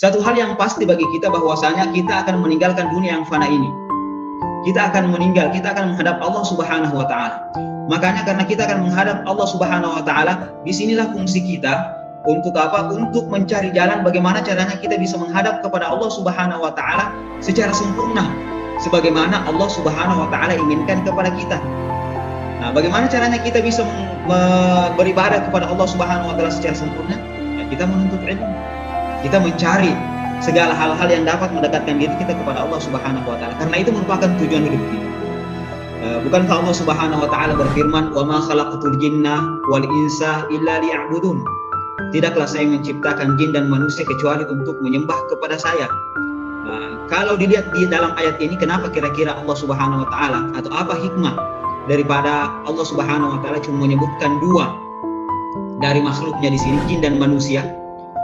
Satu hal yang pasti bagi kita bahwasanya kita akan meninggalkan dunia yang fana ini. Kita akan meninggal, kita akan menghadap Allah Subhanahu wa taala. Makanya karena kita akan menghadap Allah Subhanahu wa taala, disinilah fungsi kita untuk apa? Untuk mencari jalan bagaimana caranya kita bisa menghadap kepada Allah Subhanahu wa taala secara sempurna sebagaimana Allah Subhanahu wa taala inginkan kepada kita. Nah, bagaimana caranya kita bisa beribadah kepada Allah Subhanahu wa taala secara sempurna? Ya, kita menuntut ilmu. Kita mencari segala hal-hal yang dapat mendekatkan diri kita kepada Allah Subhanahu wa taala. Karena itu merupakan tujuan hidup kita. Bukankah Allah Subhanahu wa taala berfirman, "Wa ma khalaqatul jinna wal insa illa liya'budun." Tidaklah saya menciptakan jin dan manusia kecuali untuk menyembah kepada saya. Kalau dilihat di dalam ayat ini, kenapa kira-kira Allah Subhanahu wa taala atau apa hikmah daripada Allah Subhanahu wa taala cuma menyebutkan dua dari makhluknya di sini, jin dan manusia?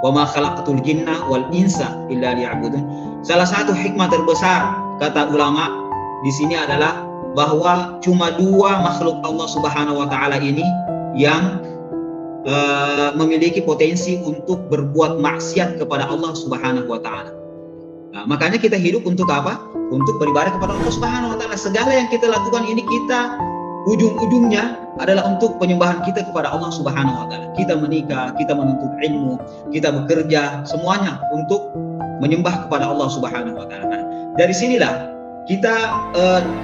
Wa ma khalaqatul jinna wal insa illa liya'budun. Salah satu hikmah terbesar kata ulama di sini adalah bahwa cuma dua makhluk Allah Subhanahu wa taala ini yang memiliki potensi untuk berbuat maksiat kepada Allah Subhanahu wa taala. Nah, makanya kita hidup untuk apa? Untuk beribadah kepada Allah Subhanahu wa taala. Segala yang kita lakukan ini kita ujung-ujungnya adalah untuk penyembahan kita kepada Allah Subhanahu wa taala. Kita menikah, kita menuntut ilmu, kita bekerja, semuanya untuk menyembah kepada Allah Subhanahu wa taala. Nah, dari sinilah kita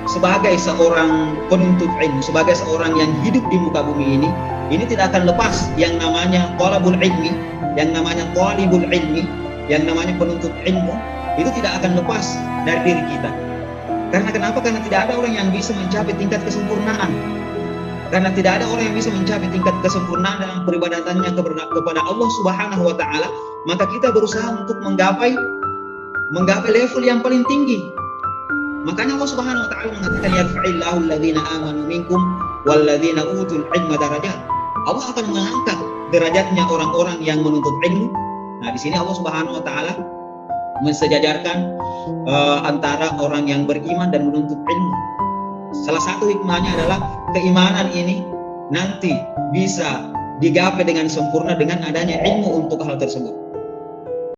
sebagai seorang penuntut ilmu, sebagai seorang yang hidup di muka bumi ini tidak akan lepas yang namanya talabul ilmi, yang namanya talibul ilmi, yang namanya penuntut ilmu, itu tidak akan lepas dari diri kita. Karena kenapa? Karena tidak ada orang yang bisa mencapai tingkat kesempurnaan. Karena tidak ada orang yang bisa mencapai tingkat kesempurnaan dalam peribadatannya kepada Allah Subhanahu wa taala, maka kita berusaha untuk menggapai level yang paling tinggi. Makanya Allah Subhanahu wa taala mengatakan, yarfa'illahu alladhina amanu minkum walladzina utul ilma darajat. Allah akan mengangkat derajatnya orang-orang yang menuntut ilmu. Nah, di sini Allah Subhanahu wa taala mensejajarkan antara orang yang beriman dan menuntut ilmu. Salah satu hikmahnya adalah keimanan ini nanti bisa digapai dengan sempurna dengan adanya ilmu untuk hal tersebut.